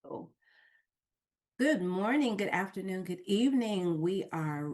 Oh, good morning, good afternoon, good evening. We are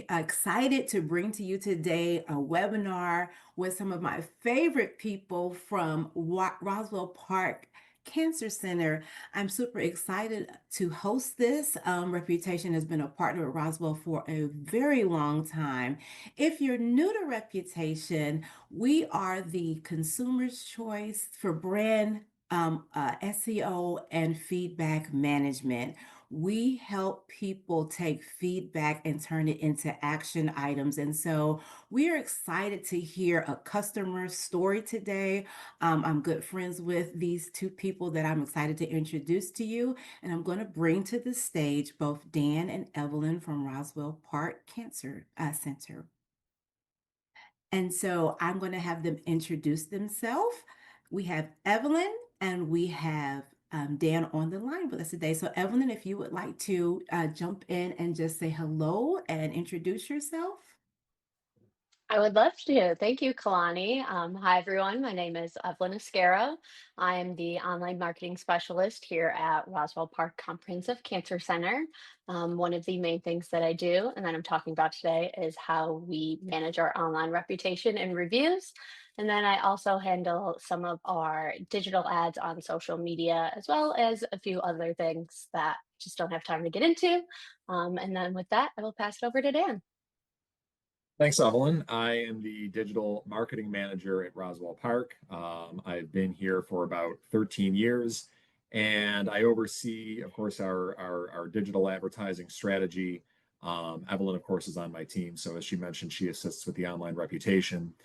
excited to bring to you today a webinar with some of my favorite people from Roswell Park Cancer Center. I'm super excited to host this. Reputation has been a partner with Roswell for a very long time. If you're new to Reputation, we are the consumer's choice for brand SEO and feedback management. We help people take feedback and turn it into action items. And so we are excited to hear a customer story today. I'm good friends with these two people that I'm excited to introduce to you. And I'm going to bring to the stage both Dan and Evelyn from Roswell Park Cancer Center. And so I'm going to have them introduce themselves. We have Evelyn and we have Dan on the line with us today. So, Evelyn, if you would like to jump in and just say hello and introduce yourself. I would love to. Thank you, Kalani. Hi, everyone. My name is Evelyn Escaro. I am the online marketing specialist here at Roswell Park Comprehensive Cancer Center. One of the main things that I do, and that I'm talking about today, is how we manage our online reputation and reviews. And then I also handle some of our digital ads on social media, as well as a few other things that I just don't have time to get into. And then with that, I will pass it over to Dan. Thanks, Evelyn. I am the digital marketing manager at Roswell Park. I've been here for about 13 years, and I oversee, of course, our digital advertising strategy. Evelyn, of course, is on my team, so as she mentioned, she assists with the online reputation.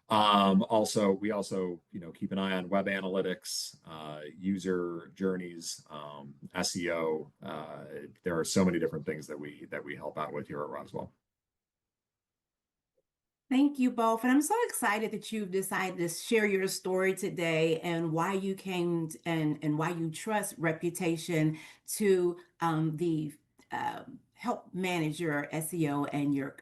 We also keep an eye on web analytics, user journeys, SEO. There are so many different things that we help out with here at Roswell. Thank you both. And I'm so excited that you've decided to share your story today and why you came and why you trust Reputation to the help manage your SEO and your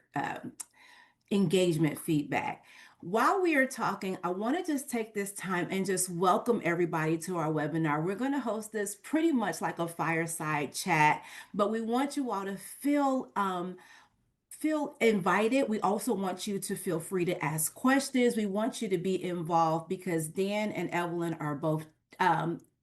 engagement feedback. While we are talking, I want to just take this time and just welcome everybody to our webinar. We're going to host this pretty much like a fireside chat, but we want you all to feel invited. We also want you to feel free to ask questions. We want you to be involved because Dan and Evelyn are both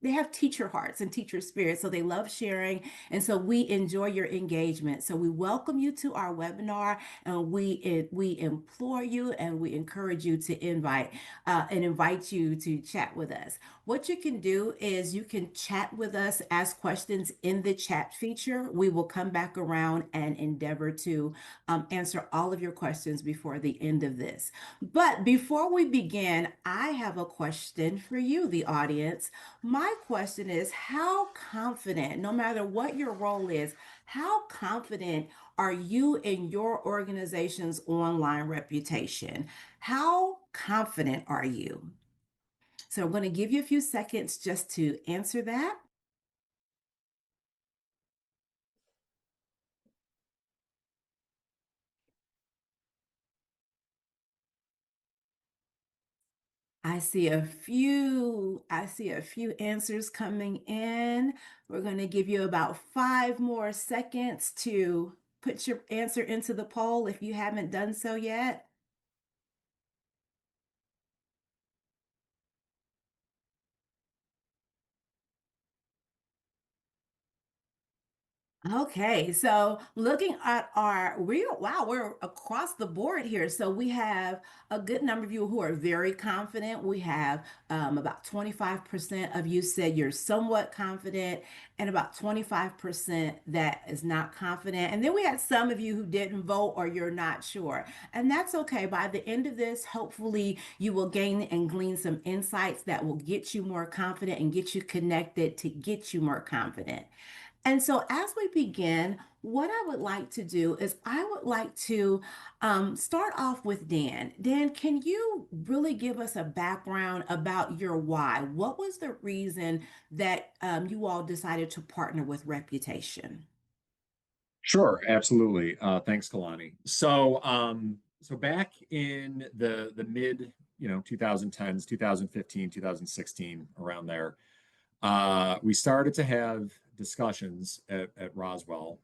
they have teacher hearts and teacher spirits, so they love sharing, and so we enjoy your engagement. So we welcome you to our webinar, and we implore you and we encourage you to invite you to chat with us. What you can do is you can chat with us, ask questions in the chat feature. We will come back around and endeavor to answer all of your questions before the end of this. But before we begin, I have a question for you, the audience. My question is, how confident, no matter what your role is, how confident are you in your organization's online reputation? How confident are you? So I'm going to give you a few seconds just to answer that. I see a few answers coming in. We're going to give you about 5 more seconds to put your answer into the poll if you haven't done so yet. Okay, so looking at we're across the board here. So we have a good number of you who are very confident. We have about 25% of you said you're somewhat confident, and about 25% that is not confident. And then we had some of you who didn't vote or you're not sure. And that's okay. By the end of this, hopefully you will gain and glean some insights that will get you more confident and get you connected to get you more confident. And so, as we begin, what I would like to do is I would like to start off with Dan. Dan, can you really give us a background about your why? What was the reason that you all decided to partner with Reputation? Sure, absolutely. Thanks, Kolani. So back in the mid, 2010s, 2015, 2016, around there, We started to have discussions at Roswell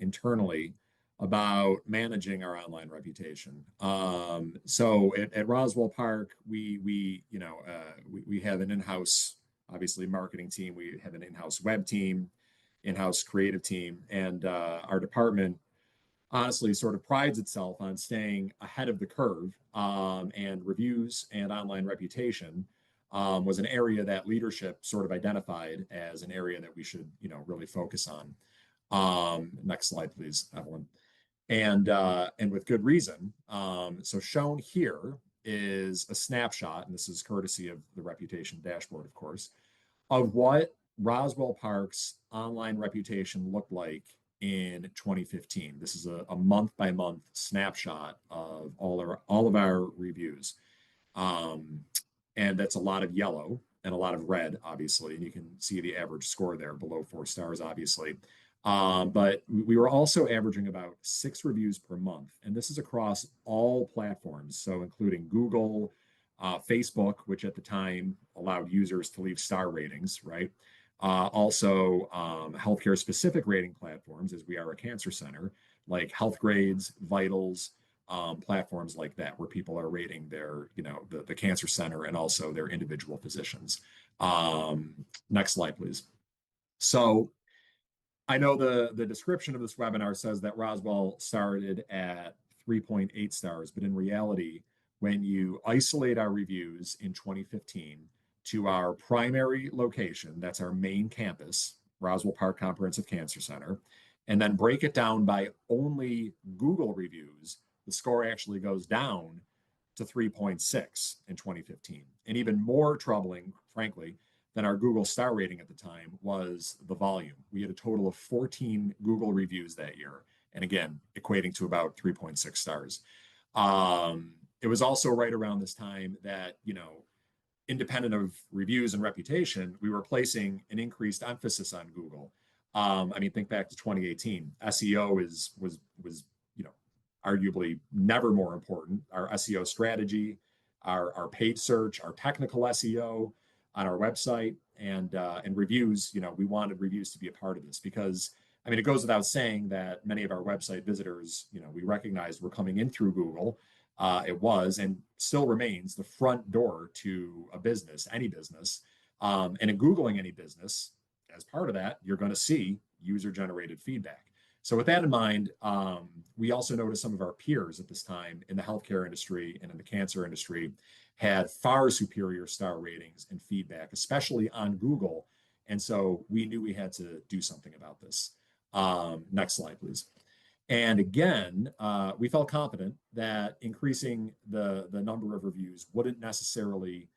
internally about managing our online reputation. So at Roswell Park, we have an in-house, obviously, marketing team. We have an in-house web team, in-house creative team, and our department honestly sort of prides itself on staying ahead of the curve, and reviews and online reputation was an area that leadership sort of identified as an area that we should, really focus on. Next slide, please, Evelyn. And with good reason. So shown here is a snapshot, and this is courtesy of the reputation dashboard, of course, of what Roswell Park's online reputation looked like in 2015. This is a month by month snapshot of all of our reviews. Um, and that's a lot of yellow and a lot of red, obviously. And you can see the average score there below 4 stars, obviously. But we were also averaging about 6 reviews per month. And this is across all platforms, so including Google, Facebook, which at the time allowed users to leave star ratings, right? Also, healthcare specific rating platforms, as we are a cancer center, like Health Grades, Vitals, platforms like that, where people are rating their, the cancer center and also their individual physicians. Next slide, please. So I know the description of this webinar says that Roswell started at 3.8 stars, but in reality, when you isolate our reviews in 2015 to our primary location, that's our main campus, Roswell Park Comprehensive Cancer Center, and then break it down by only Google reviews, the score actually goes down to 3.6 in 2015. And even more troubling, frankly, than our Google star rating at the time was the volume. We had a total of 14 Google reviews that year. And again, equating to about 3.6 stars. It was also right around this time that, independent of reviews and reputation, we were placing an increased emphasis on Google. I mean, think back to 2018. SEO was arguably never more important. Our SEO strategy, our paid search, our technical SEO on our website, and reviews. We wanted reviews to be a part of this because, I mean, it goes without saying that many of our website visitors, we recognized were coming in through Google. It was and still remains the front door to a business, any business. And in Googling any business, as part of that, you're going to see user generated feedback. So with that in mind, we also noticed some of our peers at this time in the healthcare industry and in the cancer industry had far superior star ratings and feedback, especially on Google. And so we knew we had to do something about this. Next slide, please. And again, we felt confident that increasing the number of reviews wouldn't necessarily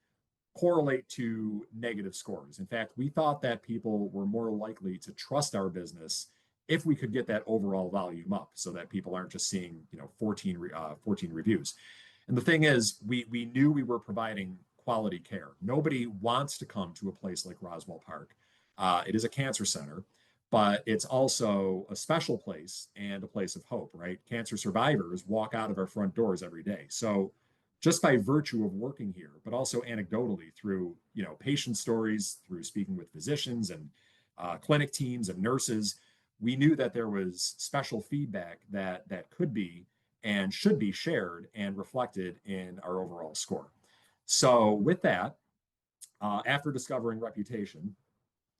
correlate to negative scores. In fact, we thought that people were more likely to trust our business if we could get that overall volume up so that people aren't just seeing 14 reviews. And the thing is, we knew we were providing quality care. Nobody wants to come to a place like Roswell Park. It is a cancer center, but it's also a special place and a place of hope, right? Cancer survivors walk out of our front doors every day. So just by virtue of working here, but also anecdotally through patient stories, through speaking with physicians and clinic teams and nurses, we knew that there was special feedback that could be and should be shared and reflected in our overall score. So with that, after discovering reputation,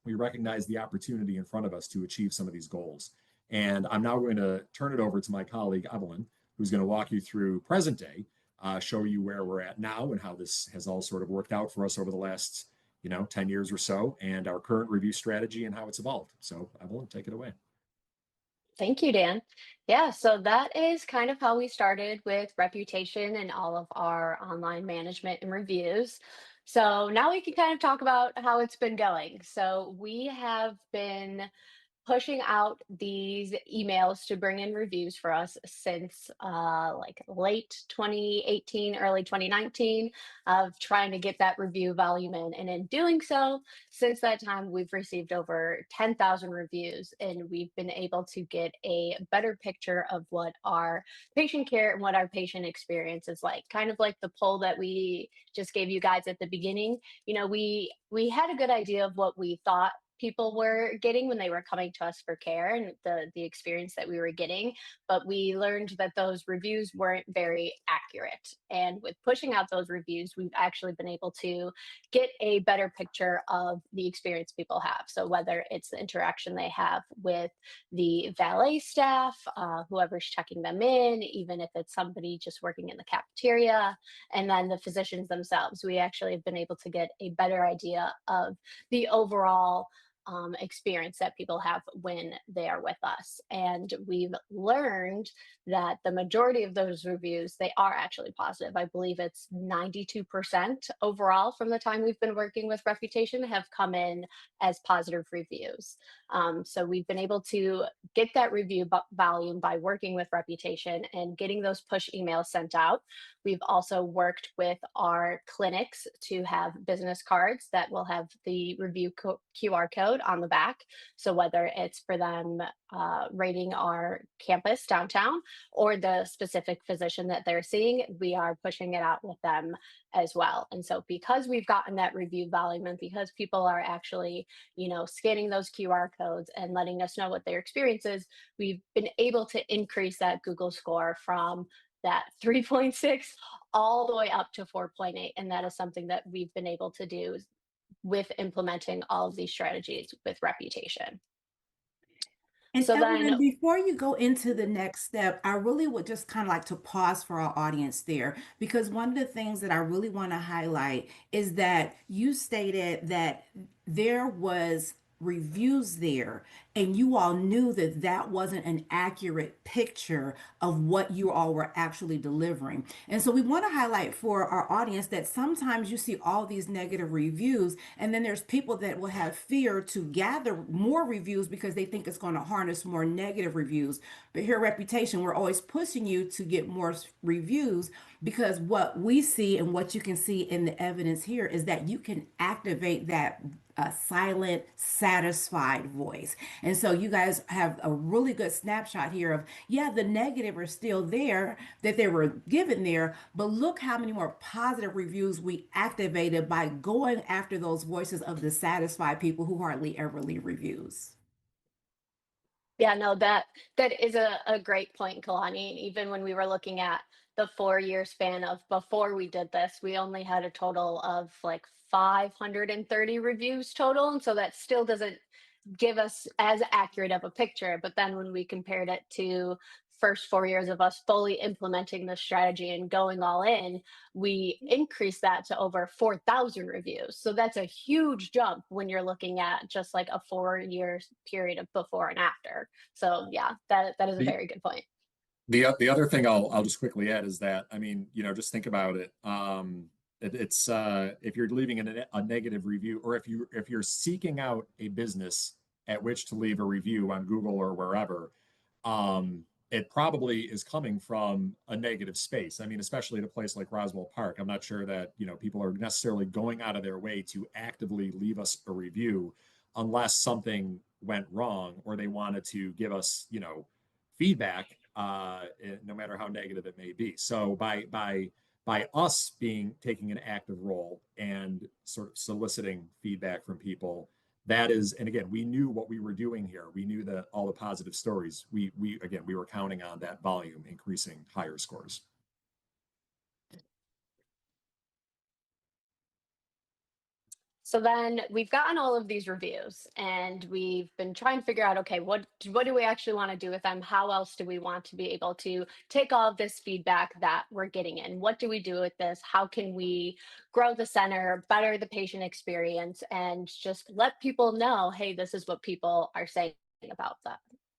we recognized the opportunity in front of us to achieve some of these goals. And I'm now going to turn it over to my colleague, Evelyn, who's going to walk you through present day, show you where we're at now and how this has all sort of worked out for us over the last 10 years or so, and our current review strategy and how it's evolved. So Evelyn, take it away. Thank you, Dan. Yeah, so that is kind of how we started with reputation and all of our online management and reviews. So now we can kind of talk about how it's been going. So we have been pushing out these emails to bring in reviews for us since like late 2018, early 2019, of trying to get that review volume in. And in doing so, since that time, we've received over 10,000 reviews, and we've been able to get a better picture of what our patient care and what our patient experience is like. Kind of like the poll that we just gave you guys at the beginning. We had a good idea of what we thought people were getting when they were coming to us for care, and the experience that we were getting, but we learned that those reviews weren't very accurate. And with pushing out those reviews, we've actually been able to get a better picture of the experience people have. So whether it's the interaction they have with the valet staff, whoever's checking them in, even if it's somebody just working in the cafeteria, and then the physicians themselves, we actually have been able to get a better idea of the overall experience that people have when they are with us. And we've learned that the majority of those reviews, they are actually positive. I believe it's 92% overall from the time we've been working with Reputation have come in as positive reviews. So we've been able to get that review volume by working with Reputation and getting those push emails sent out. We've also worked with our clinics to have business cards that will have the review QR code on the back. So whether it's for them rating our campus downtown or the specific physician that they're seeing, we are pushing it out with them as well. And so because we've gotten that review volume, and because people are actually, scanning those QR codes and letting us know what their experience is, we've been able to increase that Google score from that 3.6 all the way up to 4.8. And that is something that we've been able to do with implementing all of these strategies with Reputation. And So then, Evelyn, before you go into the next step, I really would just kind of like to pause for our audience there, because one of the things that I really want to highlight is that you stated that there was reviews there, and you all knew that that wasn't an accurate picture of what you all were actually delivering. And so we want to highlight for our audience that sometimes you see all these negative reviews, and then there's people that will have fear to gather more reviews because they think it's going to harness more negative reviews. But here at Reputation, we're always pushing you to get more reviews, because what we see and what you can see in the evidence here is that you can activate that silent, satisfied voice. And so you guys have a really good snapshot here of, yeah, the negative are still there that they were given there, but look how many more positive reviews we activated by going after those voices of the satisfied people who hardly ever leave reviews. yeah, no, that is a great point, Kalani. And even when we were looking at the 4 year span of before we did this, we only had a total of like 530 reviews total. And so that still doesn't give us as accurate of a picture. But then when we compared it to first 4 years of us fully implementing the strategy and going all in, we increased that to over 4,000 reviews. So that's a huge jump when you're looking at just like a 4 year period of before and after. So yeah, that is a The very good point. the other thing I'll just quickly add is that, I mean, just think about it. It's if you're leaving a negative review, or if you're seeking out a business at which to leave a review on Google or wherever, it probably is coming from a negative space. I mean, especially at a place like Roswell Park. I'm not sure that, people are necessarily going out of their way to actively leave us a review unless something went wrong or they wanted to give us, feedback, no matter how negative it may be. So by us taking an active role and sort of soliciting feedback from people, that is, and again, we knew what we were doing here. We knew that all the positive stories. We were counting on that volume increasing higher scores. So then we've gotten all of these reviews and we've been trying to figure out, okay, what do we actually want to do with them? How else do we want to be able to take all of this feedback that we're getting in? What do we do with this? How can we grow the center, better the patient experience, and just let people know, hey, this is what people are saying about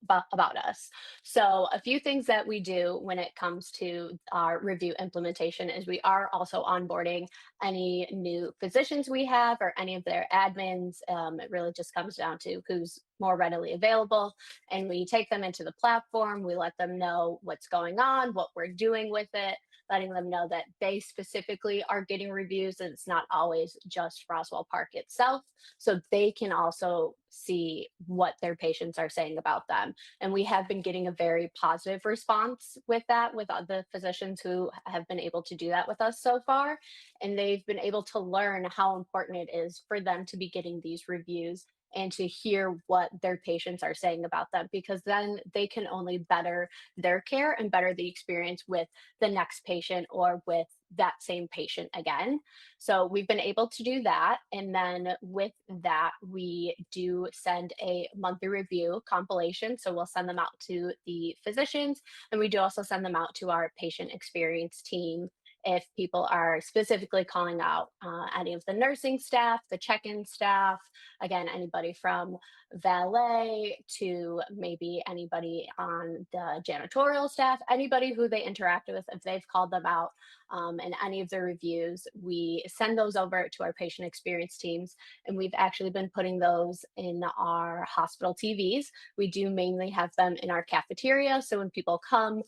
about us. So a few things that we do when it comes to our review implementation is we are also onboarding any new physicians we have or any of their admins. It really just comes down to who's more readily available. And we take them into the platform. We let them know what's going on, what we're doing with it, letting them know that they specifically are getting reviews and it's not always just Roswell Park itself. So they can also see what their patients are saying about them. And we have been getting a very positive response with that, with the physicians who have been able to do that with us so far. And they've been able to learn how important it is for them to be getting these reviews and to hear what their patients are saying about them, because then they can only better their care and better the experience with the next patient or with that same patient again. So we've been able to do that. And then with that, we do send a monthly review compilation. So we'll send them out to the physicians, and we do also send them out to our patient experience team if people are specifically calling out any of the nursing staff, the check-in staff, again, anybody from valet to maybe anybody on the janitorial staff, anybody who they interact with, if they've called them out in any of the reviews, we send those over to our patient experience teams. And we've actually been putting those in our hospital TVs. We do mainly have them in our cafeteria. So when people come,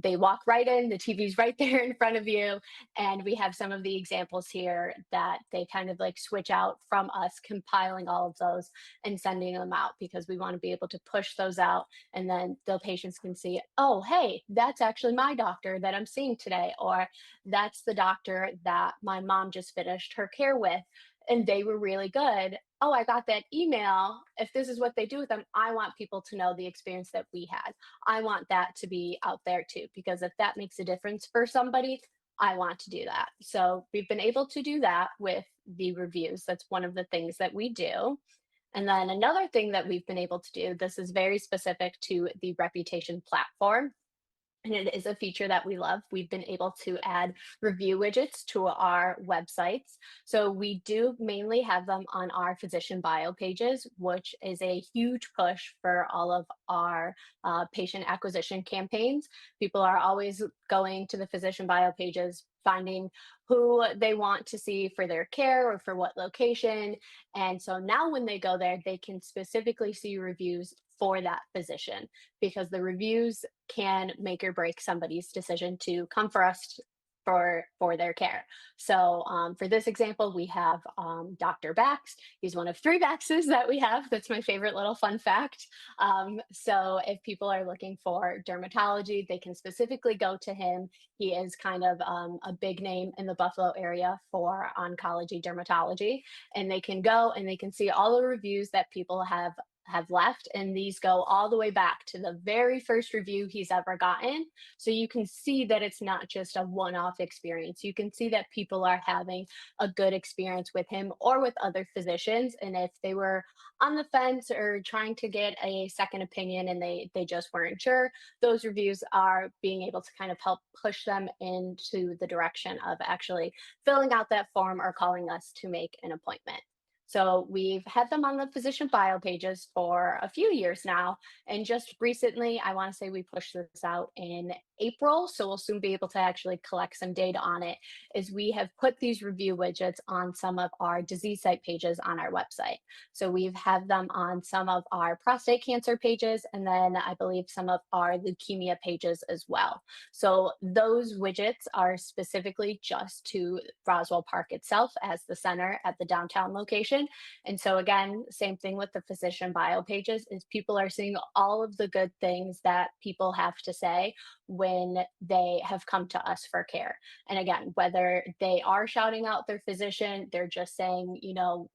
they walk right in, the TV's right there in front of you. And we have some of the examples here that they kind of like switch out from us compiling all of those and sending them out, because we want to be able to push those out. And then the patients can see, oh, hey, that's actually my doctor that I'm seeing today, or that's the doctor that my mom just finished her care with. And they were really good. Oh, I got that email. If this is what they do with them, I want people to know the experience that we had. I want that to be out there too, because if that makes a difference for somebody, I want to do that. So we've been able to do that with the reviews. That's one of the things that we do. And then another thing that we've been able to do, this is very specific to the reputation platform, and it is a feature that we love. We've been able to add review widgets to our websites. So we do mainly have them on our physician bio pages, which is a huge push for all of our patient acquisition campaigns. People are always going to the physician bio pages, finding who they want to see for their care or for what location. And so now when they go there, they can specifically see reviews for that physician, because the reviews can make or break somebody's decision to come for us for their care. So for this example, we have Dr. Bax. He's one of 3 Baxes that we have. That's my favorite little fun fact. So if people are looking for dermatology, they can specifically go to him. He is kind of a big name in the Buffalo area for oncology dermatology, and they can go and they can see all the reviews that people have left, and these go all the way back to the very first review he's ever gotten. So you can see that it's not just a one-off experience. You can see that people are having a good experience with him or with other physicians, and if they were on the fence or trying to get a second opinion and they just weren't sure, those reviews are being able to kind of help push them into the direction of actually filling out that form or calling us to make an appointment. So we've had them on the physician bio pages for a few years now. And just recently, I want to say we pushed this out in April. So we'll soon be able to actually collect some data on it, is we have put these review widgets on some of our disease site pages on our website. So we've had them on some of our prostate cancer pages, and then I believe some of our leukemia pages as well. So those widgets are specifically just to Roswell Park itself as the center at the downtown location. And so again, same thing with the physician bio pages, is people are seeing all of the good things that people have to say when they have come to us for care. And again, whether they are shouting out their physician, they're just saying,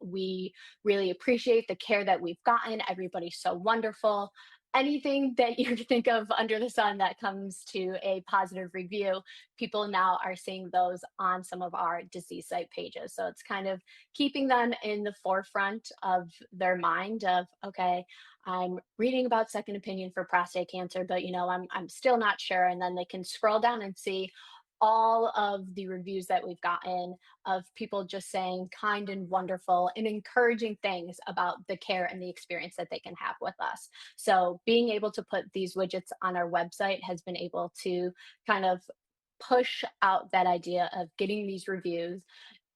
we really appreciate the care that we've gotten. Everybody's so wonderful. Anything that you think of under the sun that comes to a positive review, people now are seeing those on some of our disease site pages. So it's kind of keeping them in the forefront of their mind of, okay, I'm reading about second opinion for prostate cancer, but I'm still not sure. And then they can scroll down and see, all of the reviews that we've gotten of people just saying kind and wonderful and encouraging things about the care and the experience that they can have with us. So being able to put these widgets on our website has been able to kind of push out that idea of getting these reviews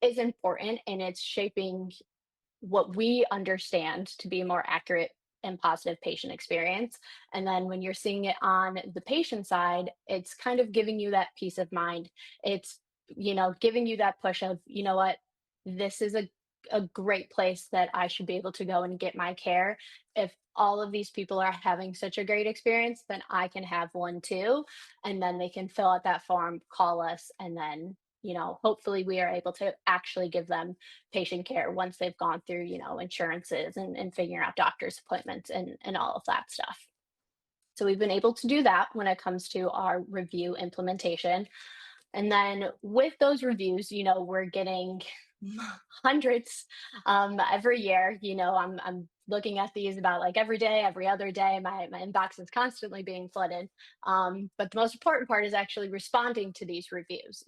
is important, and it's shaping what we understand to be a more accurate and positive patient experience. And then when you're seeing it on the patient side, it's kind of giving you that peace of mind. It's, giving you that push of, you know what, this is a great place that I should be able to go and get my care. If all of these people are having such a great experience, then I can have one too. And then they can fill out that form, call us, and then, hopefully we are able to actually give them patient care once they've gone through, insurances and figuring out doctor's appointments and all of that stuff. So we've been able to do that when it comes to our review implementation. And then with those reviews, we're getting hundreds every year. I'm looking at these about like every day, every other day. My inbox is constantly being flooded. But the most important part is actually responding to these reviews.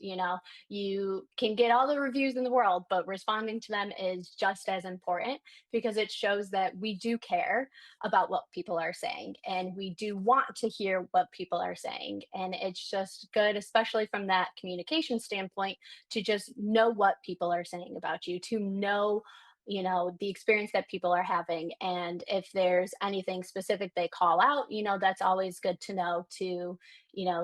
You can get all the reviews in the world, but responding to them is just as important because it shows that we do care about what people are saying and we do want to hear what people are saying. And it's just good, especially from that communication standpoint, to just know what people are saying about you, to know the experience that people are having, and if there's anything specific they call out, that's always good to know, to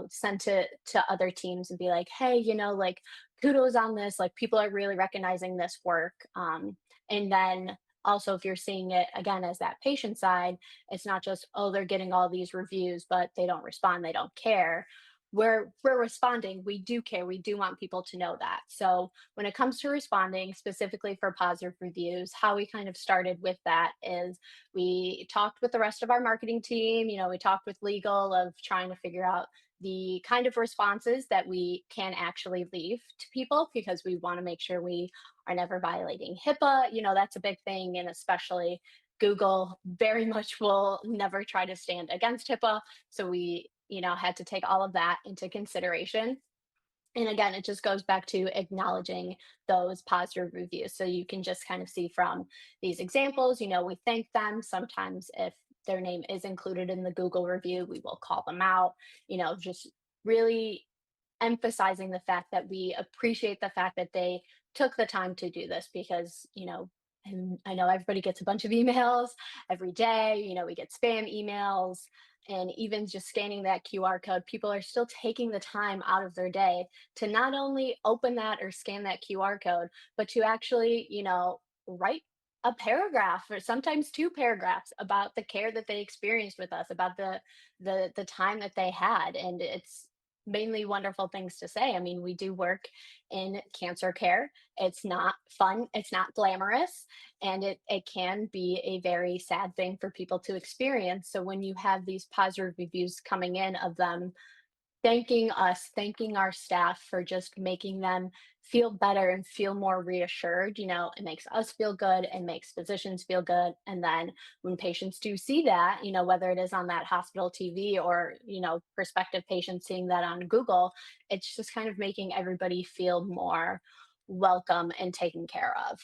send to other teams and be like, hey, like, kudos on this, like people are really recognizing this work. And then also, if you're seeing it again as that patient side, it's not just, oh, they're getting all these reviews but they don't respond, they don't care. We're responding, we do care, we do want people to know that. So when it comes to responding specifically for positive reviews, how we kind of started with that is we talked with the rest of our marketing team, we talked with legal of trying to figure out the kind of responses that we can actually leave to people, because we want to make sure we are never violating HIPAA. That's a big thing, and especially Google very much will never try to stand against HIPAA. So we, had to take all of that into consideration. And again, it just goes back to acknowledging those positive reviews. So you can just kind of see from these examples, we thank them. Sometimes if their name is included in the Google review, we will call them out, just really emphasizing the fact that we appreciate the fact that they took the time to do this, because, and I know everybody gets a bunch of emails every day, we get spam emails, and even just scanning that QR code, people are still taking the time out of their day to not only open that or scan that QR code, but to actually, write a paragraph or sometimes two paragraphs about the care that they experienced with us, about the time that they had. And it's mainly wonderful things to say. I mean, we do work in cancer care. It's not fun, it's not glamorous, and it can be a very sad thing for people to experience. So when you have these positive reviews coming in of them thanking us, thanking our staff for just making them feel better and feel more reassured. It makes us feel good and makes physicians feel good. And then when patients do see that, whether it is on that hospital TV or, prospective patients seeing that on Google, it's just kind of making everybody feel more welcome and taken care of.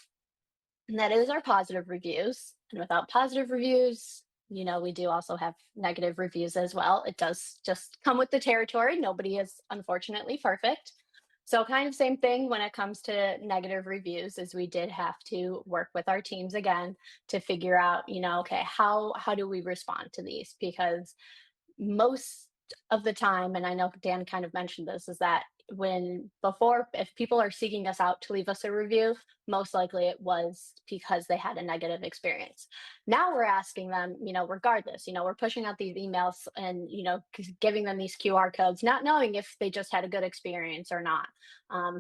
And that is our positive reviews. And without positive reviews, we do also have negative reviews as well. It does just come with the territory. Nobody is unfortunately perfect. So kind of same thing when it comes to negative reviews, is we did have to work with our teams again to figure out, okay, how do we respond to these? Because most of the time, and I know Dan kind of mentioned this, is that if people are seeking us out to leave us a review, most likely it was because they had a negative experience. Now we're asking them, regardless, we're pushing out these emails and, giving them these QR codes, not knowing if they just had a good experience or not.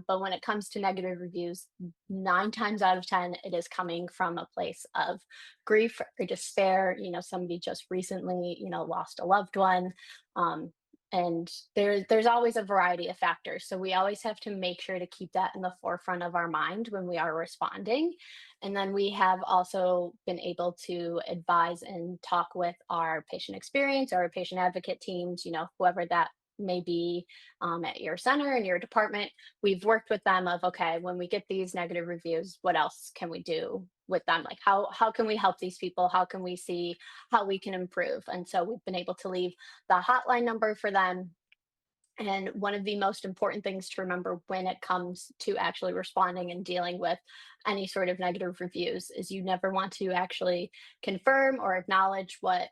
But when it comes to negative reviews, 9 times out of 10, it is coming from a place of grief or despair. Somebody just recently, lost a loved one. And there's always a variety of factors, so we always have to make sure to keep that in the forefront of our mind when we are responding. And then we have also been able to advise and talk with our patient experience or our patient advocate teams, whoever that maybe at your center and your department, we've worked with them of, okay, when we get these negative reviews, what else can we do with them? Like how can we help these people? How can we see how we can improve? And so we've been able to leave the hotline number for them. And one of the most important things to remember when it comes to actually responding and dealing with any sort of negative reviews is you never want to actually confirm or acknowledge what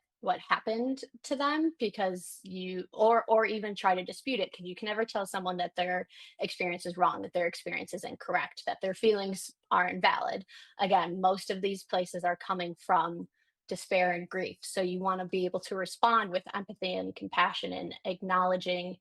happened to them, because you or even try to dispute it, because you can never tell someone that their experience is wrong, that their experience is incorrect, that their feelings are invalid. Again, most of these places are coming from despair and grief, so you want to be able to respond with empathy and compassion and acknowledging,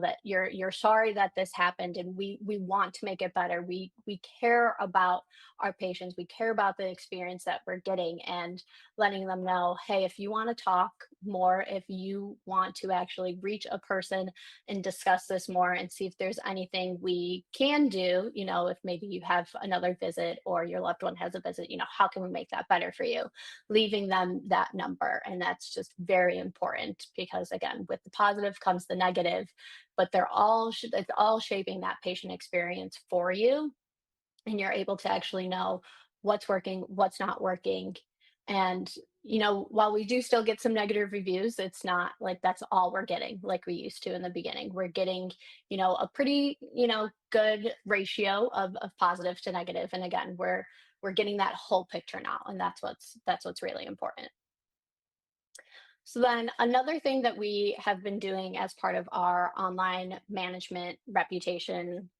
that you're sorry that this happened, and we want to make it better. We care about our patients, we care about the experience that we're getting, and letting them know, hey, if you want to talk more, if you want to actually reach a person and discuss this more and see if there's anything we can do, if maybe you have another visit or your loved one has a visit, how can we make that better for you? Leaving them that number. And that's just very important, because again, with the positive comes the negative, but it's all shaping that patient experience for you, and you're able to actually know what's working, what's not working. And while we do still get some negative reviews, it's not like that's all we're getting like we used to in the beginning. We're getting, a pretty, good ratio of positive to negative. And again, we're getting that whole picture now, and that's what's really important. So then another thing that we have been doing as part of our online management reputation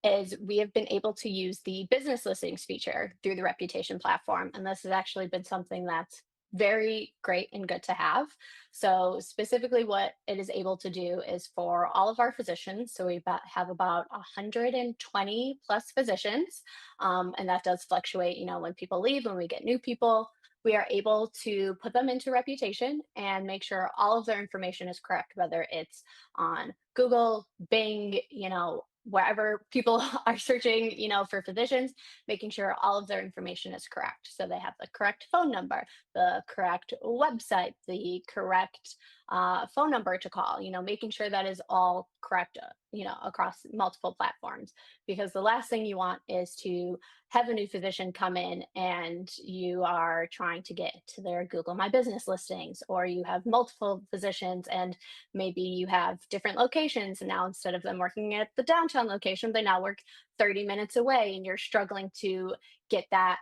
is we have been able to use the business listings feature through the reputation platform. And this has actually been something that's very great and good to have. So, specifically, what it is able to do is for all of our physicians. So, have about 120 plus physicians. And that does fluctuate, when people leave, when we get new people. We are able to put them into reputation and make sure all of their information is correct, whether it's on Google, Bing, wherever people are searching, for physicians, making sure all of their information is correct. So they have the correct phone number, the correct website, the correct phone number to call, making sure that is all correct, across multiple platforms. Because the last thing you want is to have a new physician come in and you are trying to get to their Google My Business listings, or you have multiple physicians and maybe you have different locations, and now instead of them working at the downtown location, they now work 30 minutes away, and you're struggling to get that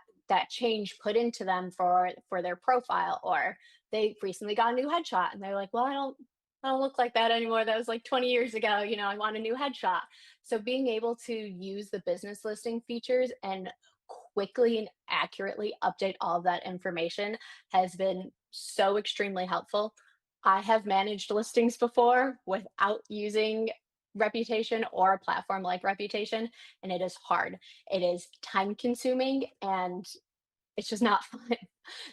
change put into them for their profile. Or they recently got a new headshot and they're like, well, I don't look like that anymore, that was like 20 years ago, I want a new headshot. So being able to use the business listing features and quickly and accurately update all of that information has been so extremely helpful. I have managed listings before without using Reputation or a platform like Reputation, and it is hard. It is time consuming and it's just not fun.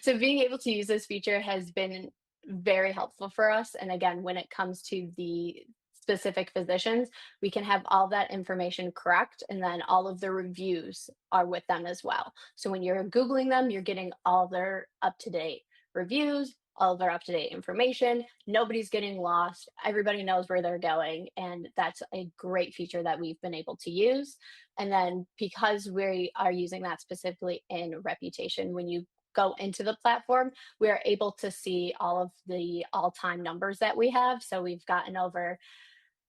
So being able to use this feature has been very helpful for us. And again, when it comes to the specific physicians, we can have all that information correct. And then all of the reviews are with them as well. So when you're Googling them, you're getting all their up to date reviews, all of their up to date information. Nobody's getting lost. Everybody knows where they're going. And that's a great feature that we've been able to use. And then because we are using that specifically in Reputation, when you go into the platform, we are able to see all of the all time numbers that we have. So we've gotten over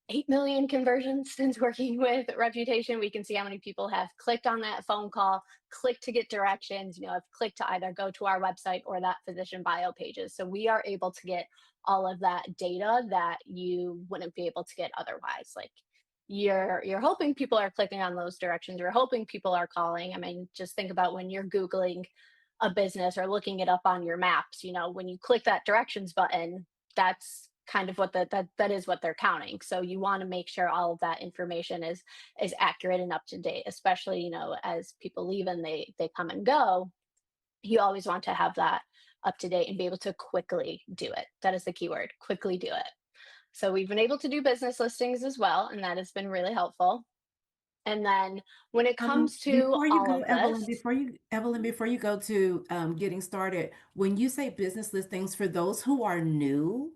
8 million conversions since working with Reputation. We can see how many people have clicked on that phone call, clicked to get directions, have clicked to either go to our website or that physician bio pages. So we are able to get all of that data that you wouldn't be able to get otherwise. Like you're hoping people are clicking on those directions, you're hoping people are calling. I mean, just think about when you're Googling a business or looking it up on your maps, when you click that directions button, that's kind of what that is what they're counting. So you want to make sure all of that information is accurate and up to date, especially, as people leave and they come and go. You always want to have that up to date and be able to quickly do it. That is the key word, quickly do it. So we've been able to do business listings as well, and that has been really helpful. And then when it comes to Before you all go, of this, Before you go to getting started, when you say business listings, for those who are new,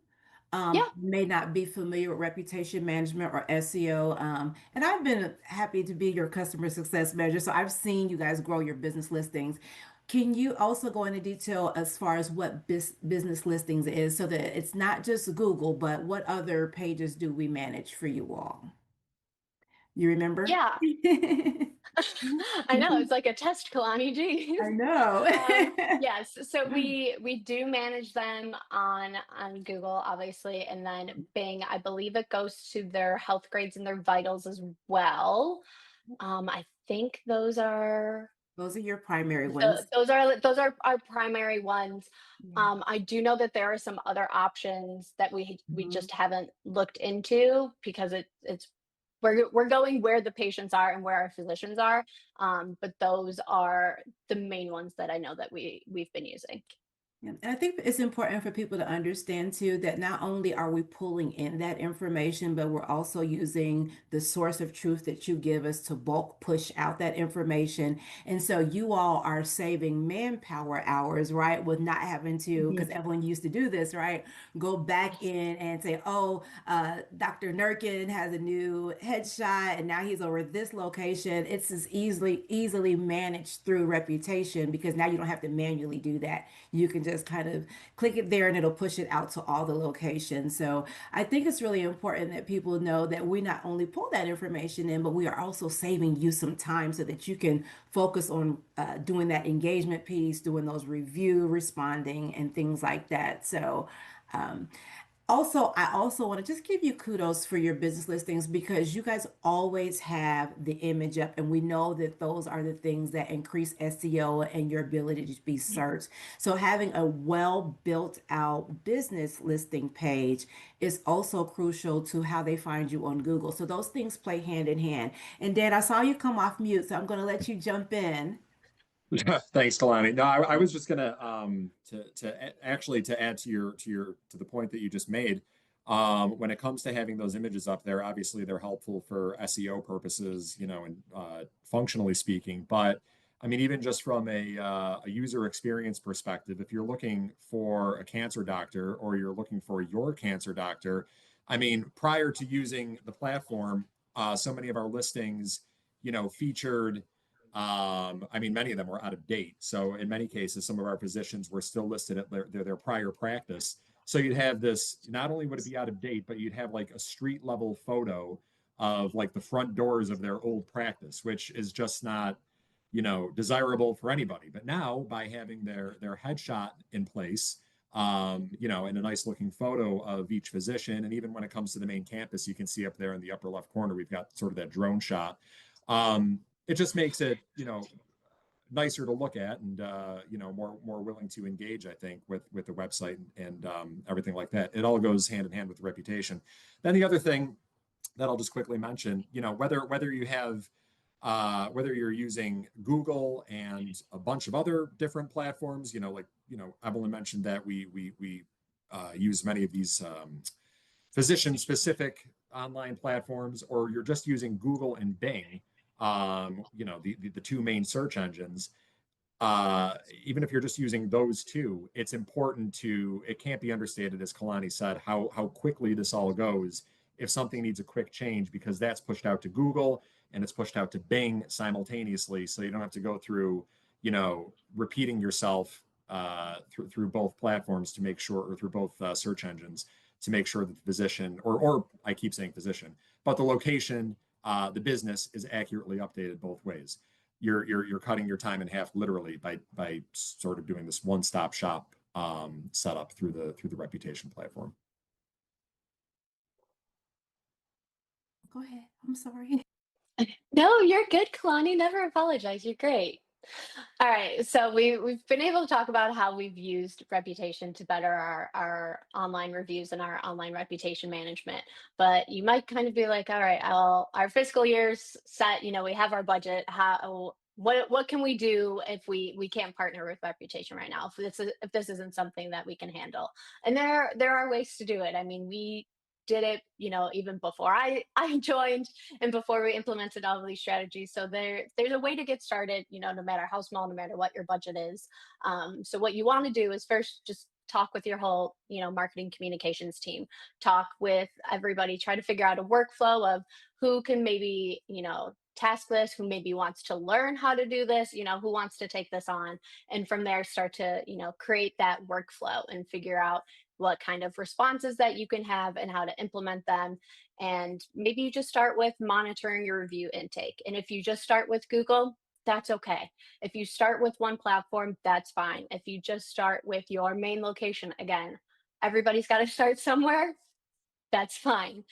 Yeah. may not be familiar with reputation management or SEO. And I've been happy to be your customer success manager. So I've seen you guys grow your business listings. Can you also go into detail as far as what business listings is so that it's not just Google, but what other pages do we manage for you all? You remember? Yeah. I know it's like a test, Kalani. Geez. I know. Yes, so we do manage them on Google, obviously, and then Bing. I believe it goes to their health grades and their vitals as well. I think those are Those are your primary ones. those are our primary ones. Yeah. I do know that there are some other options that we Mhm. just haven't looked into because it's we're going where the patients are and where our physicians are. But those are the main ones that I know that we've been using. Yeah, and I think it's important for people to understand too that not only are we pulling in that information, but we're also using the source of truth that you give us to bulk push out that information. And so you all are saving manpower hours, right? With not having to, because Mhm. everyone used to do this, right? Go back in and say, oh, Dr. Nurkin has a new headshot and now he's over this location. It's as easily managed through reputation because now you don't have to manually do that. You can just kind of click it there and it'll push it out to all the locations. So I think it's really important that people know that we not only pull that information in, but we are also saving you some time so that you can focus on doing that engagement piece, doing those review, responding, and things like that. So, um, also, I also want to just give you kudos for your business listings because you guys always have the image up, and we know that those are the things that increase SEO and your ability to be searched. So, having a well built out business listing page is also crucial to how they find you on Google. So, those things play hand in hand. And Dan, I saw you come off mute, so I'm going to let you jump in. Thanks, Kalani. No, I was just gonna actually to add to to the point that you just made. When it comes to having those images up there, obviously they're helpful for SEO purposes, you know, and functionally speaking. But I mean, even just from a user experience perspective, if you're looking for a cancer doctor or you're looking for your cancer doctor, I mean, prior to using the platform, so many of our listings, you know, featured I mean, many of them were out of date. So in many cases, some of our positions were still listed at their prior practice. So you'd have this, not only would it be out of date, but you'd have like a street level photo of like the front doors of their old practice, which is just not, you know, desirable for anybody. But now by having their headshot in place, you know, and a nice looking photo of each physician, and even when it comes to the main campus, you can see up there in the upper left corner, we've got sort of that drone shot. It just makes it, you know, nicer to look at and you know, more willing to engage, I think, with the website and everything like that. It all goes hand in hand with the reputation. Then the other thing that I'll just quickly mention, you know, whether you have whether you're using Google and a bunch of other different platforms, you know, like, you know, Evelyn mentioned that we use many of these physician specific online platforms, or you're just using Google and Bing, you know, the two main search engines, uh, even if you're just using those two, it's important to, it can't be understated, as Kalani said, how quickly this all goes if something needs a quick change, because that's pushed out to Google and it's pushed out to Bing simultaneously. So you don't have to go through, you know, repeating yourself through both platforms to make sure, or through both search engines to make sure that the physician, or I keep saying physician, but the location, the business is accurately updated both ways. You're cutting your time in half literally by sort of doing this one-stop shop setup through the reputation platform. Go ahead. I'm sorry. No, you're good, Kalani. Never apologize. You're great. All right, so we've been able to talk about how we've used reputation to better our online reviews and our online reputation management. But you might kind of be like, all right, our fiscal year's set. You know, we have our budget. How what can we do if we can't partner with reputation right now? If this isn't something that we can handle, and there are ways to do it. I mean, we did it, you know, even before I joined and before we implemented all of these strategies. So there's a way to get started, you know, no matter how small, no matter what your budget is. So what you want to do is first just talk with your whole, marketing communications team, talk with everybody, try to figure out a workflow of who can maybe, task this, who maybe wants to learn how to do this, who wants to take this on. And from there, start to, create that workflow and figure out what kind of responses that you can have and how to implement them. And maybe you just start with monitoring your review intake. And if you just start with Google, that's okay. If you start with one platform, that's fine. If you just start with your main location, again, everybody's got to start somewhere. That's fine.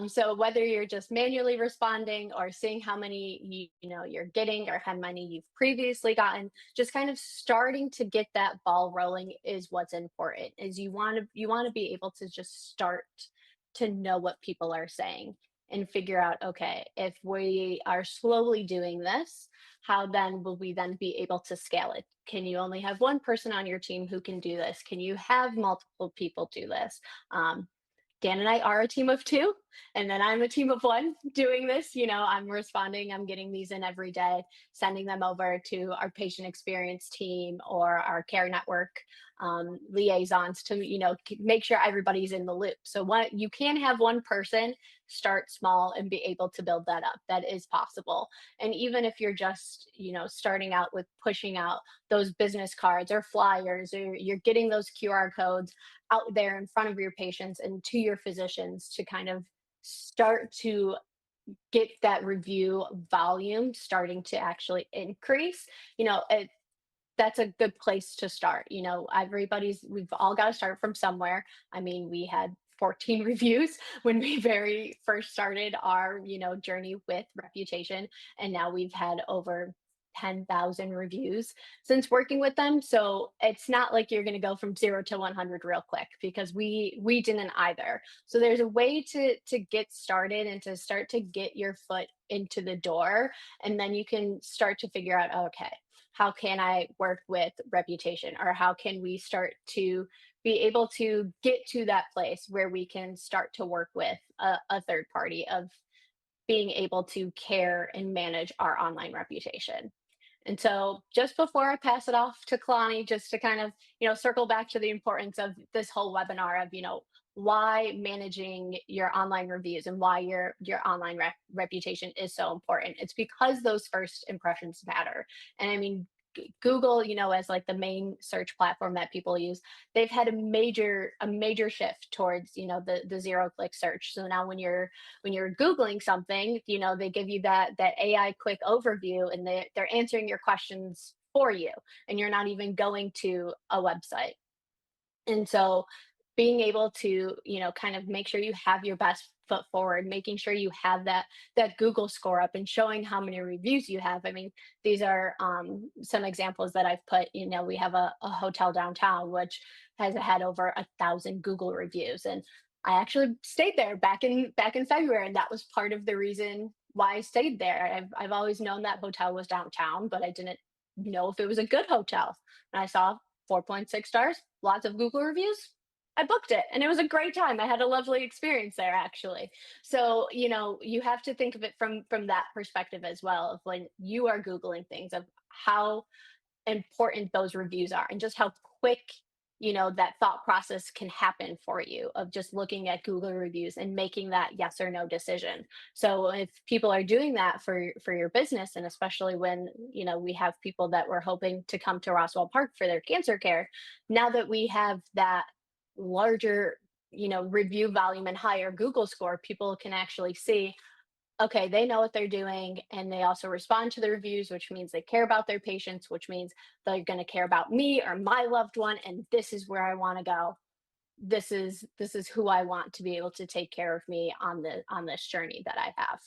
So whether you're just manually responding or seeing how many you're getting or how many you've previously gotten, just kind of starting to get that ball rolling is what's important. Is you want to be able to just start to know what people are saying and figure out, okay, if we are slowly doing this, how then will we then be able to scale it? Can you only have one person on your team who can do this? Can you have multiple people do this? Dan and I are a team of two, and then I'm a team of one doing this. I'm responding, I'm getting these in every day, sending them over to our patient experience team or our care network liaisons to, make sure everybody's in the loop. So what you can have one person start small and be able to build that up. That is possible. And even if you're just, starting out with pushing out those business cards or flyers, or you're getting those QR codes out there in front of your patients and to your physicians to kind of start to get that review volume starting to actually increase, that's a good place to start. We've all got to start from somewhere. I mean, we had 14 reviews when we very first started our, journey with reputation. And now we've had over 10,000 reviews since working with them. So it's not like you're going to go from 0 to 100 real quick, because we didn't either. So there's a way to get started and to start to get your foot into the door, and then you can start to figure out, okay, how can I work with reputation, or how can we start to be able to get to that place where we can start to work with a third party of being able to care and manage our online reputation. And so just before I pass it off to Kalani, just to kind of, circle back to the importance of this whole webinar of, why managing your online reviews and why your online reputation is so important. It's because those first impressions matter. And I mean, Google, as like the main search platform that people use, they've had a major shift towards, the zero click search. So now when you're Googling something, they give you that AI quick overview, and they're answering your questions for you, and you're not even going to a website. And so being able to, kind of make sure you have your best foot forward, making sure you have that Google score up and showing how many reviews you have. I mean, these are some examples that I've put. We have a hotel downtown which has had over 1,000 Google reviews, and I actually stayed there back in February, and that was part of the reason why I stayed there. I've always known that hotel was downtown, but I didn't know if it was a good hotel. And I saw 4.6 stars, lots of Google reviews. I booked it, and it was a great time. I had a lovely experience there, actually. So, you have to think of it from that perspective as well, of when you are Googling things, of how important those reviews are, and just how quick, that thought process can happen for you, of just looking at Google reviews and making that yes or no decision. So if people are doing that for your business, and especially when, we have people that were hoping to come to Roswell Park for their cancer care, now that we have that larger, review volume and higher Google score, people can actually see, okay, they know what they're doing, and they also respond to the reviews, which means they care about their patients, which means they're going to care about me or my loved one, and this is where I want to go. This is who I want to be able to take care of me on this journey that I have.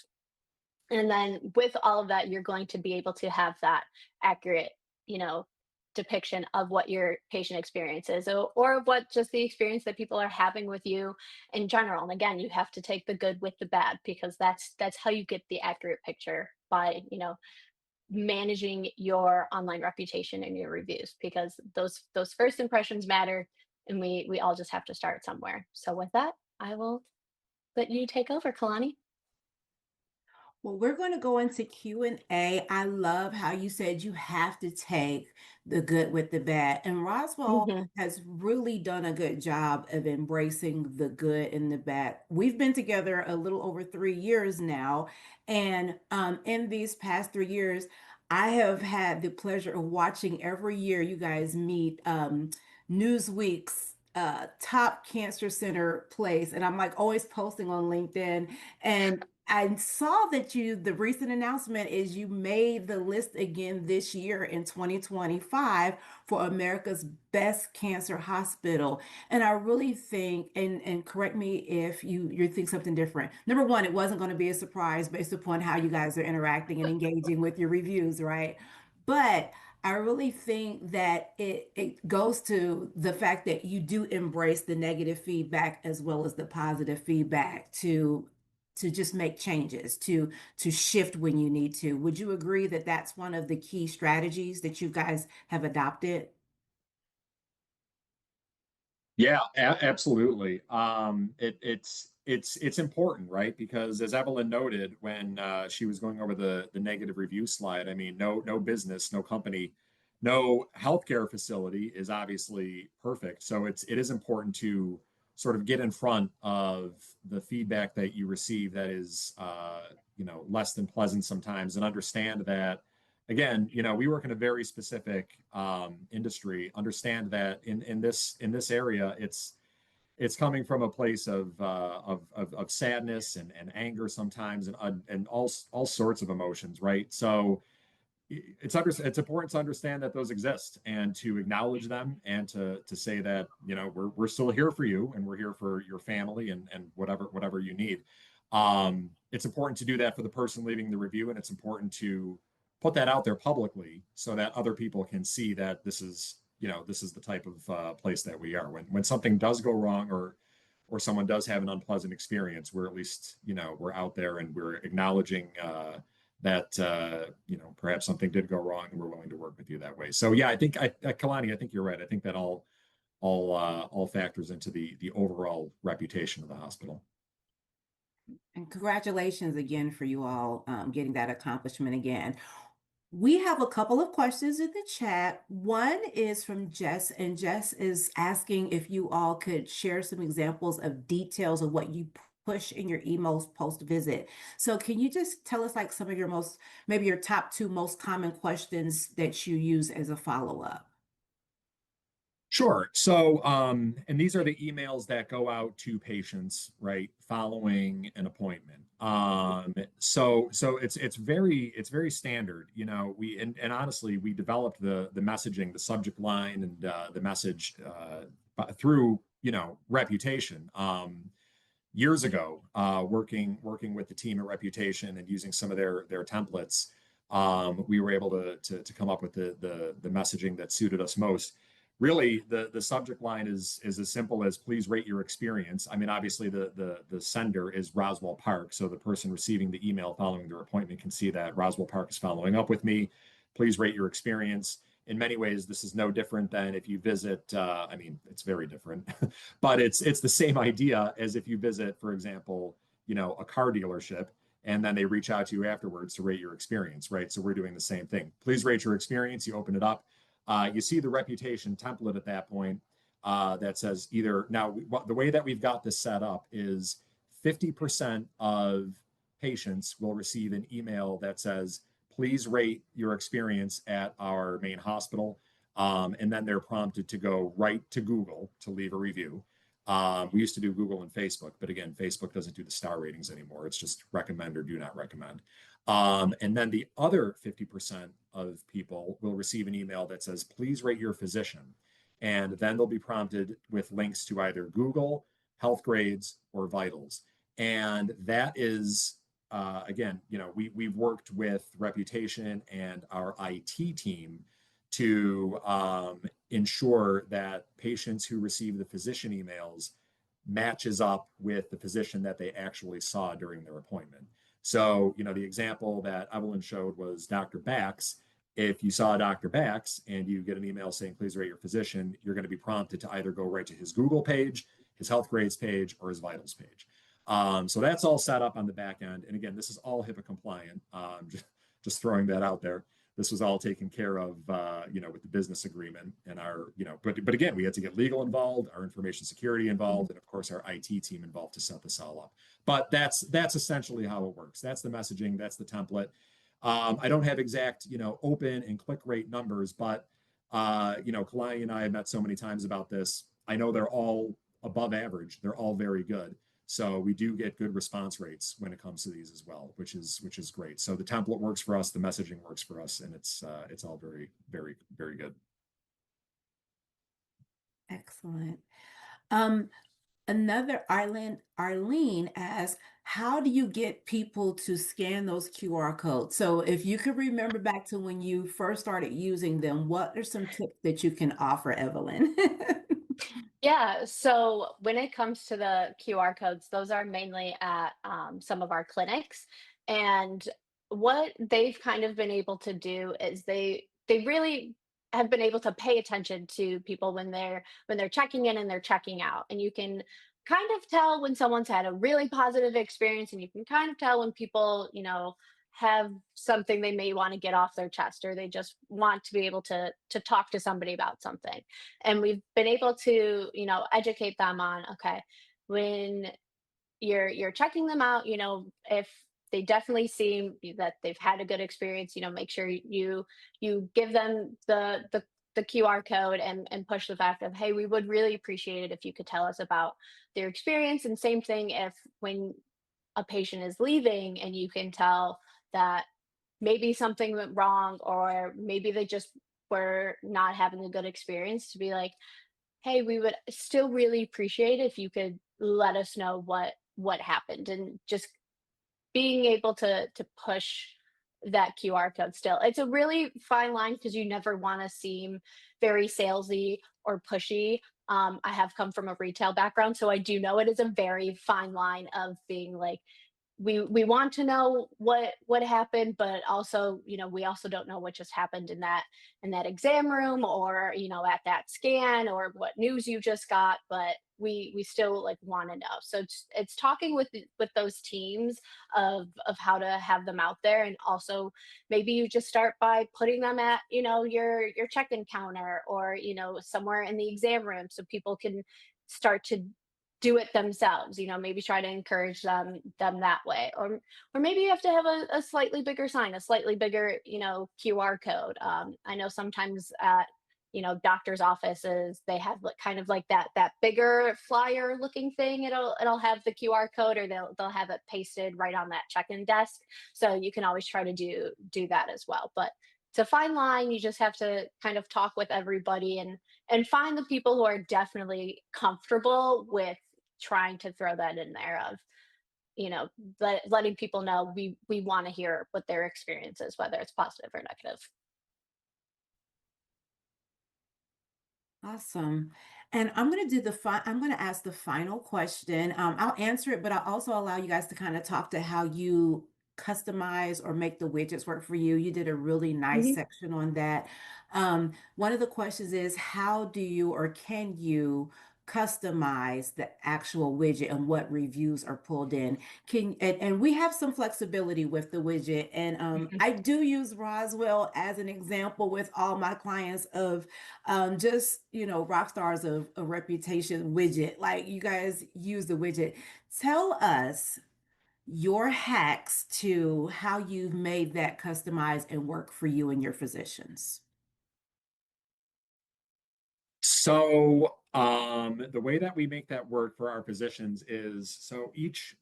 And then with all of that, you're going to be able to have that accurate, depiction of what your patient experience is, or of what just the experience that people are having with you in general. And again, you have to take the good with the bad, because that's how you get the accurate picture, by, managing your online reputation and your reviews, because those first impressions matter, and we all just have to start somewhere. So with that, I will let you take over, Kalani. Well, we're going to go into Q&A. I love how you said you have to take the good with the bad. And Roswell Hmm. has really done a good job of embracing the good and the bad. We've been together a little over 3 years now. And in these past 3 years, I have had the pleasure of watching every year you guys meet Newsweek's top cancer center place. And I'm like always posting on LinkedIn. And I saw that the recent announcement is you made the list again this year in 2025 for America's best cancer hospital. And I really think, and correct me if you think something different. Number one, it wasn't going to be a surprise based upon how you guys are interacting and engaging with your reviews, right? But I really think that it goes to the fact that you do embrace the negative feedback as well as the positive feedback to just make changes, to shift when you need to. Would you agree that that's one of the key strategies that you guys have adopted? Yeah, absolutely. It's important, right? Because as Evelyn noted when she was going over the negative review slide, I mean, no business, no company, no healthcare facility is obviously perfect. So it is important to sort of get in front of the feedback that you receive that is less than pleasant sometimes, and understand that again, we work in a very specific industry. Understand that in this area, it's coming from a place of sadness and anger sometimes, and all sorts of emotions, right? So it's important to understand that those exist and to acknowledge them, and to say that we're still here for you, and we're here for your family, and whatever you need. It's important to do that for the person leaving the review, and it's important to put that out there publicly so that other people can see that this is the type of place that we are. When something does go wrong, or someone does have an unpleasant experience, we're at least we're out there, and we're acknowledging that perhaps something did go wrong, and we're willing to work with you that way. So yeah, Kalani, I think you're right. I think that all factors into the overall reputation of the hospital. And congratulations again for you all getting that accomplishment again. We have a couple of questions in the chat. One is from Jess, and Jess is asking if you all could share some examples of details of what you push in your emails post visit. So, can you just tell us like some of maybe your top two most common questions that you use as a follow-up? Sure. So, and these are the emails that go out to patients, right, following an appointment. So it's very standard. And honestly, we developed the messaging, the subject line, and the message through reputation. Years ago, working with the team at Reputation and using some of their templates, we were able to come up with the messaging that suited us most. Really, the subject line is as simple as "Please rate your experience." I mean, obviously the sender is Roswell Park, so the person receiving the email following their appointment can see that Roswell Park is following up with me. Please rate your experience. In many ways, this is no different than if you visit. I mean, it's very different, but it's the same idea as if you visit, for example, a car dealership, and then they reach out to you afterwards to rate your experience, right? So we're doing the same thing. Please rate your experience. You open it up. You see the reputation template at that point that says either now the way that we've got this set up is 50% of patients will receive an email that says, please rate your experience at our main hospital. And then they're prompted to go right to Google to leave a review. We used to do Google and Facebook, but again, Facebook doesn't do the star ratings anymore. It's just recommend or do not recommend. And then the other 50% of people will receive an email that says, please rate your physician. And then they'll be prompted with links to either Google, Health Grades, or Vitals. And that is, again, we've worked with Reputation and our IT team to ensure that patients who receive the physician emails matches up with the physician that they actually saw during their appointment. So, the example that Evelyn showed was Dr. Bax. If you saw Dr. Bax and you get an email saying, please rate your physician, you're going to be prompted to either go right to his Google page, his Health Grades page, or his Vitals page. So that's all set up on the back end. And again, this is all HIPAA compliant. Just throwing that out there. This was all taken care of, with the business agreement and our, but again, we had to get legal involved, our information security involved, and of course our IT team involved to set this all up. But that's essentially how it works. That's the messaging. That's the template. I don't have exact, open and click rate numbers, but Kolani and I have met so many times about this. I know they're all above average. They're all very good. So we do get good response rates when it comes to these as well, which is great. So the template works for us, the messaging works for us, and it's all very, very, very good. Excellent. Another Arlene asks, how do you get people to scan those QR codes? So if you could remember back to when you first started using them, what are some tips that you can offer, Evelyn? Yeah, so when it comes to the QR codes, those are mainly at some of our clinics. And what they've kind of been able to do is they really have been able to pay attention to people when they're checking in and they're checking out. And you can kind of tell when someone's had a really positive experience, and you can kind of tell when people, have something they may want to get off their chest, or they just want to be able to talk to somebody about something. And we've been able to educate them on, okay, when you're checking them out, if they definitely seem that they've had a good experience, make sure you give them the QR code, and push the fact of, hey, we would really appreciate it if you could tell us about their experience. And same thing if when a patient is leaving and you can tell that maybe something went wrong, or maybe they just were not having a good experience, to be like, hey, we would still really appreciate it if you could let us know what happened. And just being able to push that QR code. Still, it's a really fine line, because you never want to seem very salesy or pushy. I have come from a retail background, so I do know it is a very fine line of being like, we want to know what happened, but also, we also don't know what just happened in that exam room, or at that scan, or what news you just got. But we still like want to know. So it's talking with those teams of how to have them out there. And also, maybe you just start by putting them at your check-in counter, or somewhere in the exam room, so people can start to do it themselves. Maybe try to encourage them that way. Or maybe you have to have a slightly bigger sign, a slightly bigger QR code. I know sometimes at doctors' offices, they have like kind of like that bigger flyer looking thing. It'll have the QR code, or they'll have it pasted right on that check-in desk. So you can always try to do that as well. But it's a fine line. You just have to kind of talk with everybody, and find the people who are definitely comfortable with trying to throw that in there of, you know, letting people know we want to hear what their experience is, whether it's positive or negative. Awesome. And I'm going to ask the final question. I'll answer it, but I'll also allow you guys to kind of talk to how you customize or make the widgets work for you. You did a really nice Mhm. section on that. One of the questions is, how do you or can you customize the actual widget and what reviews are pulled in? And we have some flexibility with the widget. And I do use Roswell as an example with all my clients of just rock stars of a reputation widget. Like, you guys use the widget. Tell us your hacks to how you've made that customized and work for you and your physicians. So the way that we make that work for our physicians is, so each,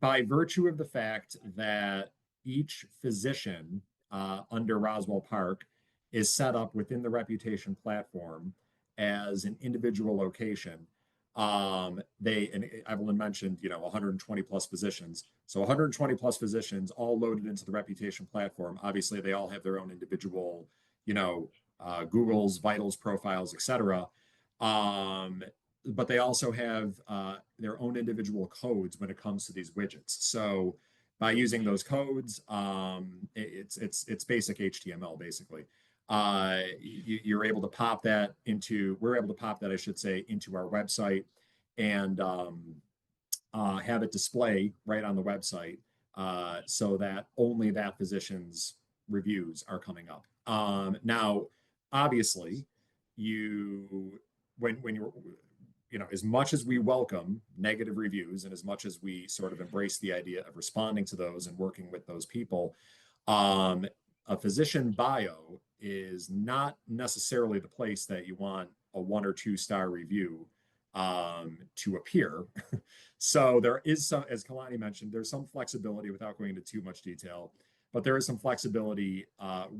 by virtue of the fact that each physician under Roswell Park is set up within the reputation platform as an individual location. And Evelyn mentioned, 120 plus physicians. So 120 plus physicians all loaded into the reputation platform. Obviously, they all have their own individual, Google's, Vitals profiles, etc. Um, but they also have their own individual codes when it comes to these widgets. So by using those codes, it's basic HTML basically. You're able to pop that into, we're able to pop that, I should say, into our website, and have it display right on the website so that only that physician's reviews are coming up. Now, obviously, you when you're as much as we welcome negative reviews and as much as we sort of embrace the idea of responding to those and working with those people, um, a physician bio is not necessarily the place that you want a 1 or 2 star review to appear. So there is some, as Kalani mentioned, there's some flexibility without going into too much detail, but there is some flexibility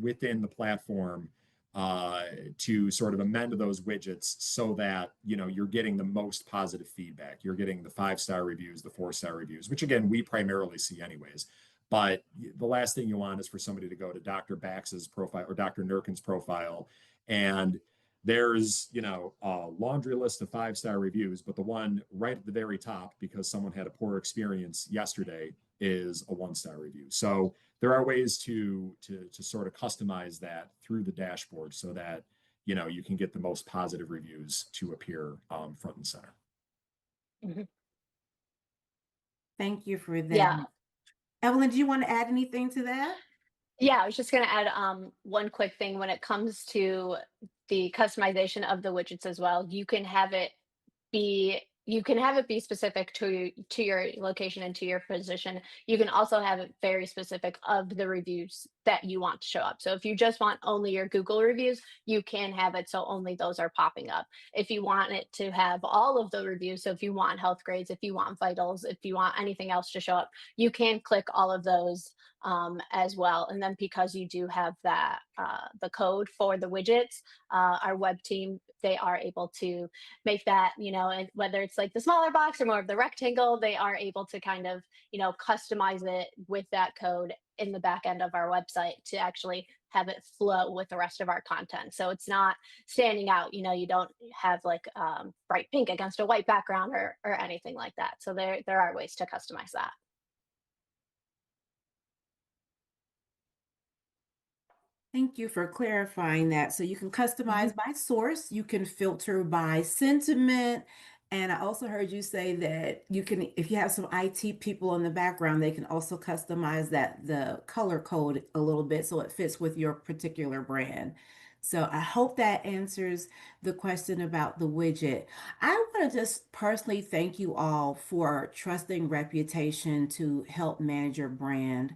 within the platform uh, to sort of amend those widgets so that you're getting the most positive feedback. You're getting the 5 star reviews, the 4 star reviews, which again we primarily see anyways. But the last thing you want is for somebody to go to Dr. Bax's profile or Dr. Nurkin's profile, and there's a laundry list of 5 star reviews, but the one right at the very top, because someone had a poor experience yesterday, is a 1 star review. So there are ways to sort of customize that through the dashboard so that you can get the most positive reviews to appear front and center. Mhm. Thank you for that. Yeah. Evelyn, do you want to add anything to that? Yeah, I was just going to add one quick thing when it comes to the customization of the widgets as well. You can have it be specific to your location and to your position. You can also have it very specific of the reviews that you want to show up. So if you just want only your Google reviews, you can have it so only those are popping up. If you want it to have all of the reviews, so if you want health grades, if you want vitals, if you want anything else to show up, you can click all of those as well. And then because you do have that the code for the widgets, our web team, they are able to make that, and whether it's like the smaller box or more of the rectangle, they are able to kind of, customize it with that code in the back end of our website to actually have it flow with the rest of our content. So it's not standing out, you don't have like bright pink against a white background or anything like that. So there are ways to customize that. Thank you for clarifying that. So you can Mhm. customize by source, you can filter by sentiment. And I also heard you say that you can, if you have some IT people in the background, they can also customize the color code a little bit so it fits with your particular brand. So I hope that answers the question about the widget. I want to just personally thank you all for trusting Reputation to help manage your brand.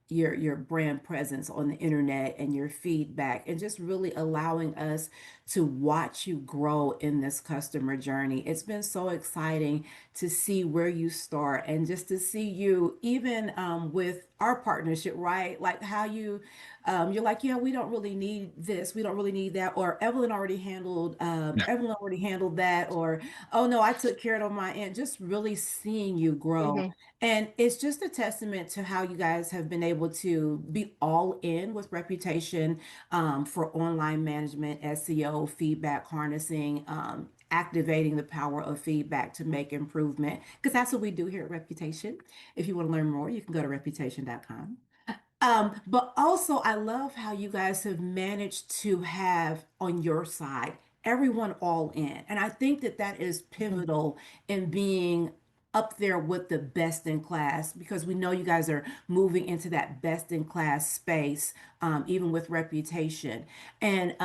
Your brand presence on the internet and your feedback and just really allowing us to watch you grow in this customer journey. It's been so exciting to see where you start and just to see you even with our partnership, right? Like how you're like, yeah, we don't really need this, we don't really need that, or Evelyn already handled that, or oh no, I took care of it on my end. Just really seeing you grow. Mhm. And it's just a testament to how you guys have been able to be all in with Reputation for online management, SEO, feedback harnessing, activating the power of feedback to make improvement. Because that's what we do here at Reputation. If you want to learn more, you can go to reputation.com. But also, I love how you guys have managed to have on your side everyone all in. And I think that that is Mhm. pivotal in being up there with the best in class because we know you guys are moving into that best in class space, even with Reputation. And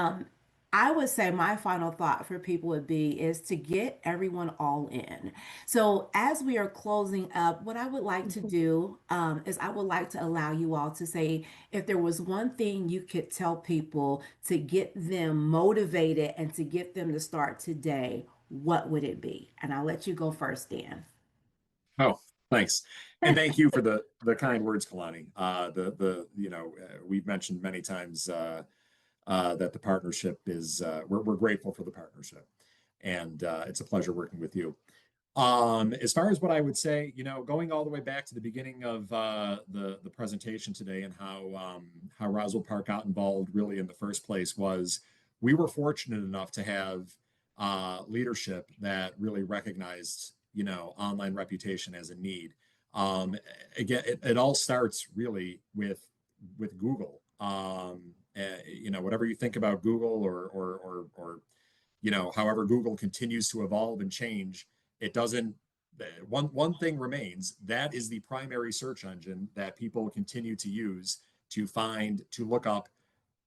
I would say my final thought for people would be is to get everyone all in. So as we are closing up, what I would like to Mhm. do is I would like to allow you all to say if there was one thing you could tell people to get them motivated and to get them to start today, what would it be? And I'll let you go first, Dan. Oh, thanks. And thank you for the kind words, Kalani. We've mentioned many times that the partnership is we're grateful for the partnership, and it's a pleasure working with you. As far as what I would say, going all the way back to the beginning of the presentation today and how Roswell Park got involved really in the first place was we were fortunate enough to have leadership that really recognized online reputation as a need. Again, it all starts really with Google. Whatever you think about Google or however Google continues to evolve and change, it doesn't one thing remains. That is the primary search engine that people continue to use to look up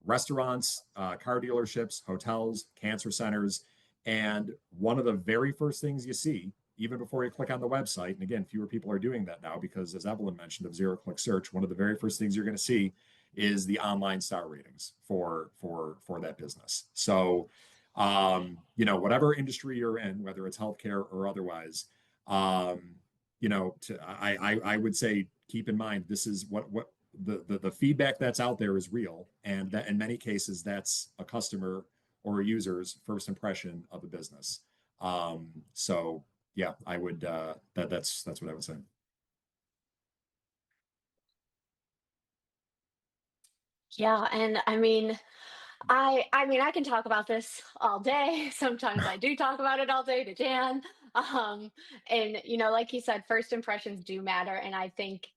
restaurants, car dealerships, hotels, cancer centers. And one of the very first things you see, even before you click on the website, and again, fewer people are doing that now because, as Evelyn mentioned, of zero-click search, one of the very first things you're going to see is the online star ratings for that business. So, whatever industry you're in, whether it's healthcare or otherwise, I would say keep in mind this is what the feedback that's out there is real, and that in many cases that's a customer or a user's first impression of a business. So yeah, I would that's what I would say. Yeah, and I mean I can talk about this all day. Sometimes I do talk about it all day to Jan. Um and like you said, first impressions do matter, and I think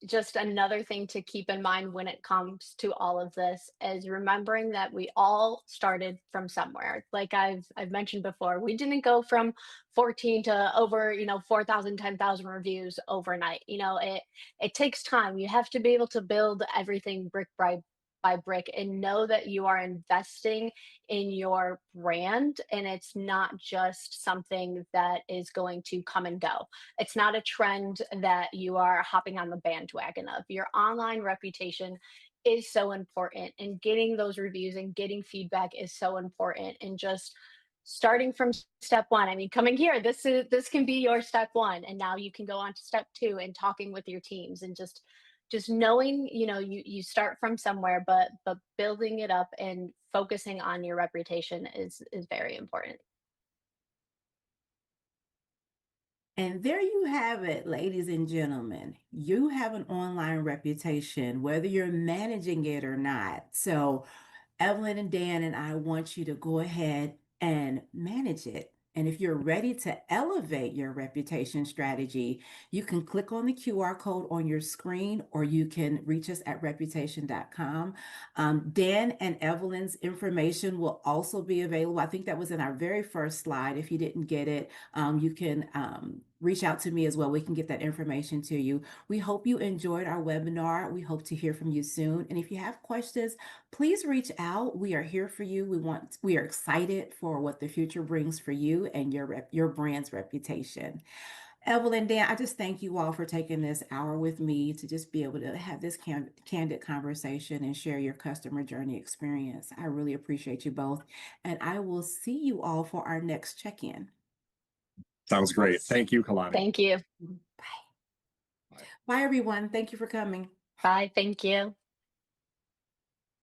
just another thing to keep in mind when it comes to all of this is remembering that we all started from somewhere. Like I've mentioned before, we didn't go from 14 to over 4,000, 10,000 reviews overnight. It takes time. You have to be able to build everything brick by brick and know that you are investing in your brand, and it's not just something that is going to come and go. It's not a trend that you are hopping on the bandwagon of. Your online reputation is so important, and getting those reviews and getting feedback is so important. And just starting from step one. I mean, coming here, this can be your step one, and now you can go on to step two and talking with your teams, and just knowing, you start from somewhere, but building it up and focusing on your reputation is very important. And there you have it, ladies and gentlemen. You have an online reputation, whether you're managing it or not. So, Evelyn and Dan and I want you to go ahead and manage it. And if you're ready to elevate your reputation strategy, you can click on the QR code on your screen, or you can reach us at reputation.com. Dan and Evelyn's information will also be available. I think that was in our very first slide. If you didn't get it, you can reach out to me as well. We can get that information to you. We hope you enjoyed our webinar. We hope to hear from you soon. And if you have questions, please reach out. We are here for you. We are excited for what the future brings for you and your brand's reputation. Evelyn, Dan, I just thank you all for taking this hour with me to just be able to have this candid conversation and share your customer journey experience. I really appreciate you both. And I will see you all for our next check-in. Sounds great. Thank you, Kalani. Thank you. Bye. Bye, everyone. Thank you for coming. Bye. Thank you.